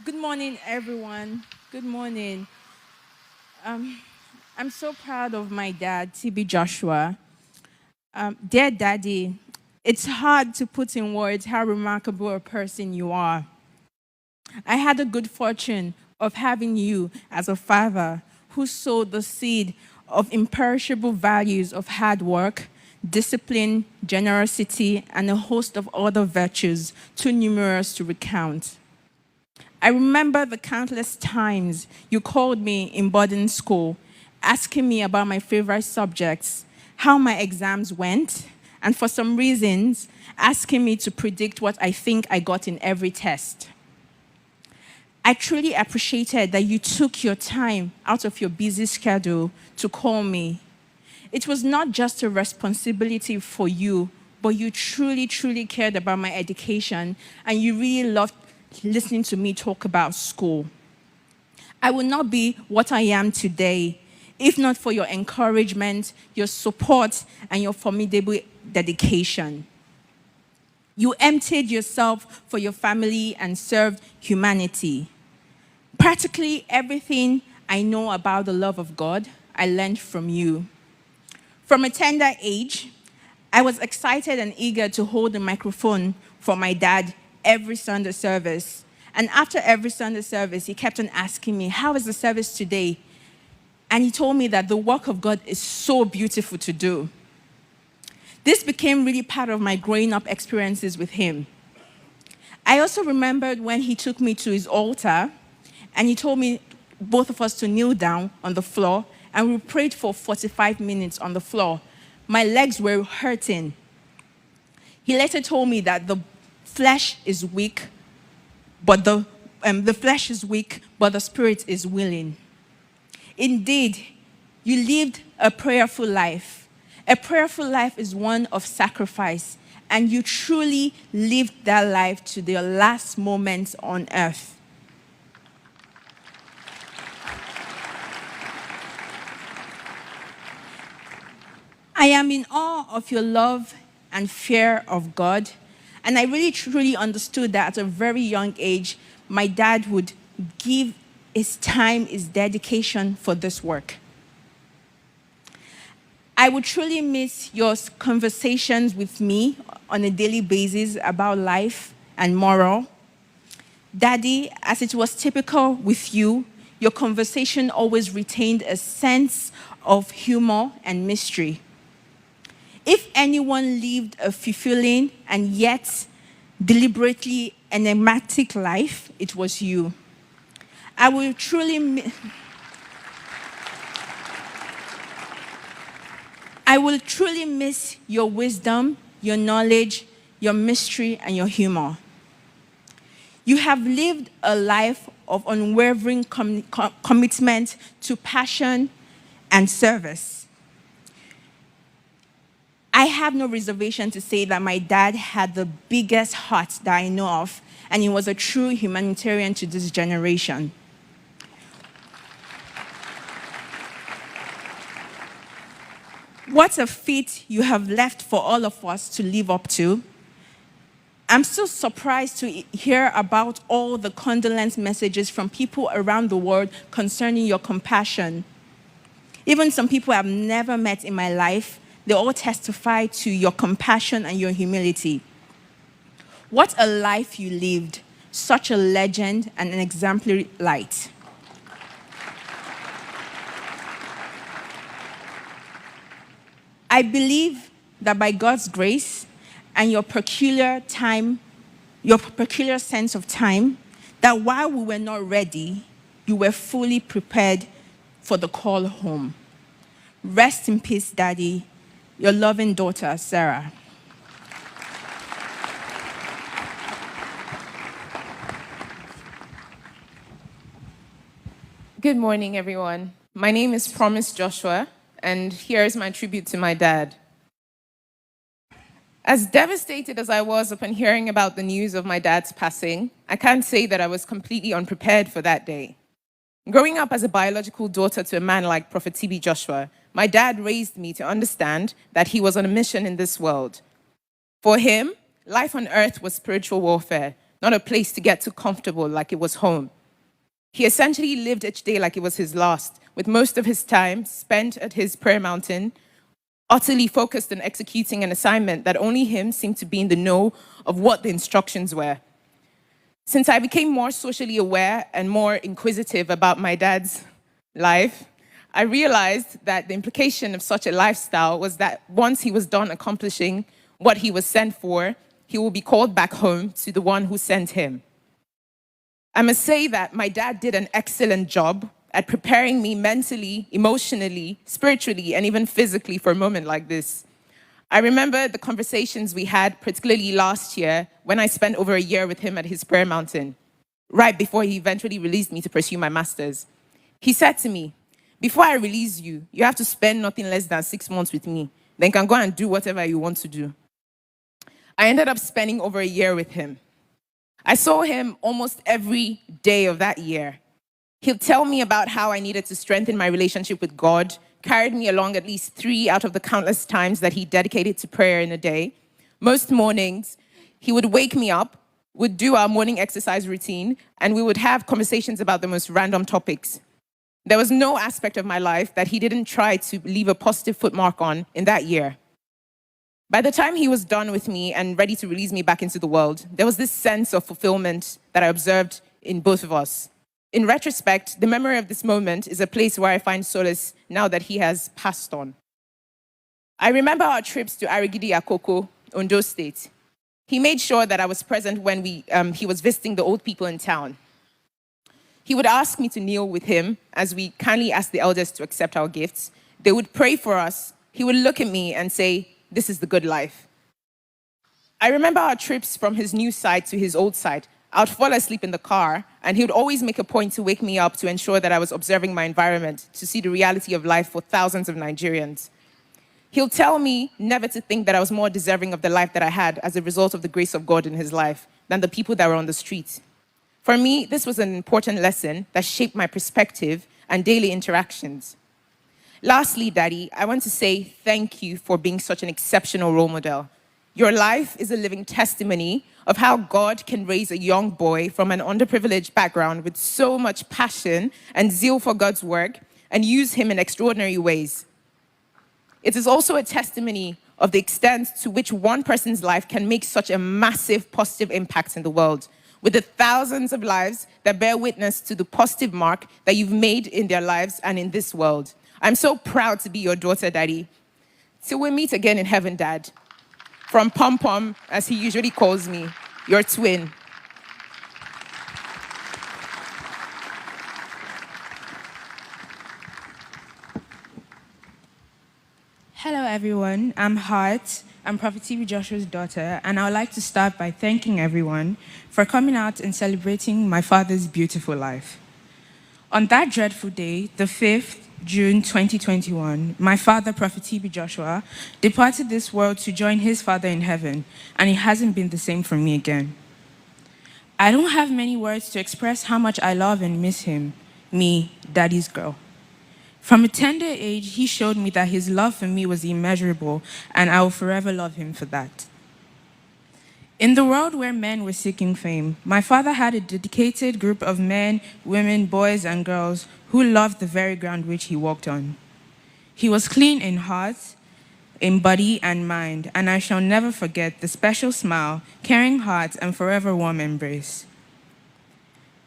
Good morning, everyone. Good morning. Um, I'm so proud of my dad, TB Joshua. Dear Daddy, it's hard to put in words how remarkable a person you are. I had the good fortune of having you as a father who sowed the seed of imperishable values of hard work, discipline, generosity, and a host of other virtues too numerous to recount. I remember the countless times you called me in boarding school, asking me about my favorite subjects, how my exams went, and for some reasons, asking me to predict what I think I got in every test. I truly appreciated that you took your time out of your busy schedule to call me. It was not just a responsibility for you, but you truly, truly cared about my education, and you really loved listening to me talk about school. I would not be what I am today if not for your encouragement, your support, and your formidable dedication. You emptied yourself for your family and served humanity. Practically everything I know about the love of God, I learned from you. From a tender age, I was excited and eager to hold the microphone for my dad every Sunday service. And after every Sunday service, he kept on asking me, how is the service today? And he told me that the work of God is so beautiful to do. This became really part of my growing up experiences with him. I also remembered when he took me to his altar and he told me, both of us, to kneel down on the floor, and we prayed for 45 minutes on the floor. My legs were hurting. He later told me that the flesh is weak, but the flesh is weak, but the spirit is willing. Indeed, you lived a prayerful life. A prayerful life is one of sacrifice, and you truly lived that life to their last moments on earth. I am in awe of your love and fear of God, and I really truly understood that at a very young age, my dad would give his time, his dedication for this work. I would truly miss your conversations with me on a daily basis about life and moral. Daddy, as it was typical with you, your conversation always retained a sense of humor and mystery. If anyone lived a fulfilling and yet deliberately enigmatic life, it was you. I will truly miss your wisdom, your knowledge, your mystery, and your humor. You have lived a life of unwavering commitment to passion and service. I have no reservation to say that my dad had the biggest heart that I know of, and he was a true humanitarian to this generation. What a feat you have left for all of us to live up to. I'm so surprised to hear about all the condolence messages from people around the world concerning your compassion. Even some people I've never met in my life, they all testify to your compassion and your humility. What a life you lived, such a legend and an exemplary light. I believe that by God's grace and your peculiar sense of time, that while we were not ready, you were fully prepared for the call home. Rest in peace, Daddy. Your loving daughter, Serah. Good morning, everyone. My name is Promise Joshua, and here's my tribute to my dad. As devastated as I was upon hearing about the news of my dad's passing, I can't say that I was completely unprepared for that day. Growing up as a biological daughter to a man like Prophet TB Joshua, my dad raised me to understand that he was on a mission in this world. For him, life on earth was spiritual warfare, not a place to get too comfortable like it was home. He essentially lived each day like it was his last, with most of his time spent at his prayer mountain, utterly focused on executing an assignment that only him seemed to be in the know of what the instructions were. Since I became more socially aware and more inquisitive about my dad's life, I realized that the implication of such a lifestyle was that once he was done accomplishing what he was sent for, he will be called back home to the one who sent him. I must say that my dad did an excellent job at preparing me mentally, emotionally, spiritually, and even physically for a moment like this. I remember the conversations we had, particularly last year, when I spent over a year with him at his prayer mountain, right before he eventually released me to pursue my master's. He said to me, "Before I release you, you have to spend nothing less than 6 months with me. Then you can go and do whatever you want to do." I ended up spending over a year with him. I saw him almost every day of that year. He'll tell me about how I needed to strengthen my relationship with God, carried me along at least 3 out of the countless times that he dedicated to prayer in a day. Most mornings, he would wake me up, would do our morning exercise routine, and we would have conversations about the most random topics. There was no aspect of my life that he didn't try to leave a positive footmark on in that year. By the time he was done with me and ready to release me back into the world, there was this sense of fulfillment that I observed in both of us. In retrospect, the memory of this moment is a place where I find solace now that he has passed on. I remember our trips to Arigidi Akoko, Ondo State. He made sure that I was present when he was visiting the old people in town. He would ask me to kneel with him as we kindly asked the elders to accept our gifts. They would pray for us. He would look at me and say, "This is the good life." I remember our trips from his new site to his old site. I would fall asleep in the car, and he would always make a point to wake me up to ensure that I was observing my environment, to see the reality of life for thousands of Nigerians. He'll tell me never to think that I was more deserving of the life that I had as a result of the grace of God in his life than the people that were on the street. For me, this was an important lesson that shaped my perspective and daily interactions. Lastly, Daddy, I want to say thank you for being such an exceptional role model. Your life is a living testimony of how God can raise a young boy from an underprivileged background with so much passion and zeal for God's work and use him in extraordinary ways. It is also a testimony of the extent to which one person's life can make such a massive positive impact in the world, with the thousands of lives that bear witness to the positive mark that you've made in their lives and in this world. I'm so proud to be your daughter, Daddy. Till we meet again in heaven, Dad. From Pom Pom, as he usually calls me, your twin. Hello, everyone. I'm Hart. I'm Prophet TB Joshua's daughter, and I would like to start by thanking everyone for coming out and celebrating my father's beautiful life. On that dreadful day, the 5th June 2021, my father, Prophet TB Joshua, departed this world to join his father in heaven, and it hasn't been the same for me again. I don't have many words to express how much I love and miss him, me, Daddy's girl. From a tender age, he showed me that his love for me was immeasurable, and I will forever love him for that. In the world where men were seeking fame, my father had a dedicated group of men, women, boys, and girls who loved the very ground which he walked on. He was clean in heart, in body, and mind, and I shall never forget the special smile, caring heart, and forever warm embrace.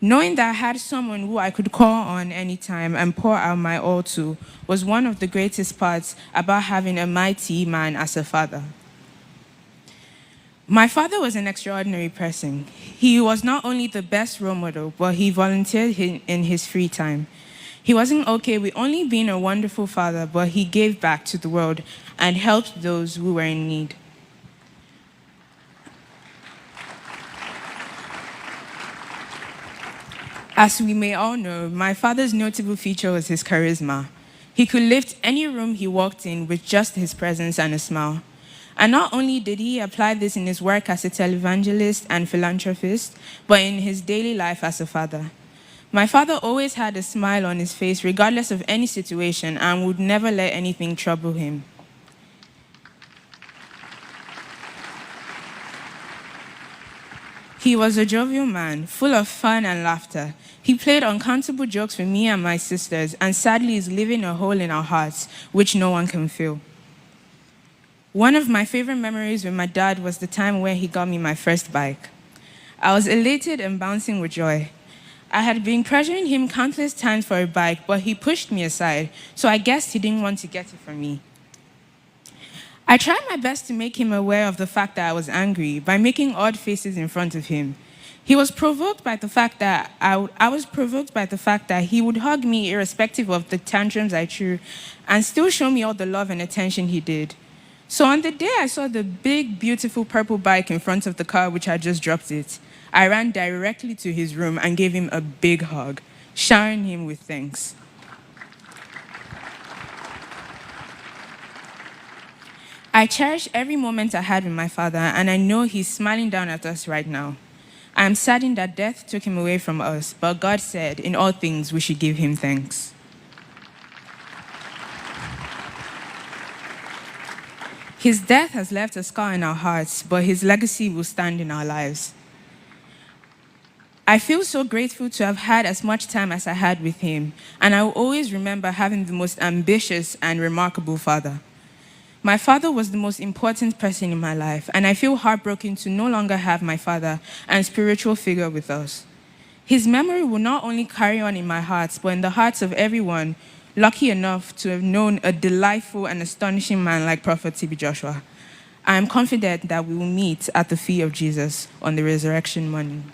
Knowing that I had someone who I could call on anytime and pour out my all to was one of the greatest parts about having a mighty man as a father. My father was an extraordinary person. He was not only the best role model, but he volunteered in his free time. He wasn't okay with only being a wonderful father, but he gave back to the world and helped those who were in need. As we may all know, my father's notable feature was his charisma. He could lift any room he walked in with just his presence and a smile. And not only did he apply this in his work as a televangelist and philanthropist, but in his daily life as a father. My father always had a smile on his face regardless of any situation and would never let anything trouble him. He was a jovial man, full of fun and laughter. He played uncountable jokes with me and my sisters, and sadly is leaving a hole in our hearts, which no one can fill. One of my favorite memories with my dad was the time where he got me my first bike. I was elated and bouncing with joy. I had been pressuring him countless times for a bike, but he pushed me aside, so I guessed he didn't want to get it from me. I tried my best to make him aware of the fact that I was angry by making odd faces in front of him. He was provoked by the fact that I was provoked by the fact that he would hug me irrespective of the tantrums I threw and still show me all the love and attention he did. So on the day I saw the big, beautiful purple bike in front of the car which had just dropped it, I ran directly to his room and gave him a big hug, showering him with thanks. I cherish every moment I had with my father, and I know he's smiling down at us right now. I am saddened that death took him away from us, but God said, in all things, we should give him thanks. His death has left a scar in our hearts, but his legacy will stand in our lives. I feel so grateful to have had as much time as I had with him, and I will always remember having the most ambitious and remarkable father. My father was the most important person in my life, and I feel heartbroken to no longer have my father and spiritual figure with us. His memory will not only carry on in my heart, but in the hearts of everyone lucky enough to have known a delightful and astonishing man like Prophet TB Joshua. I am confident that we will meet at the feet of Jesus on the resurrection morning.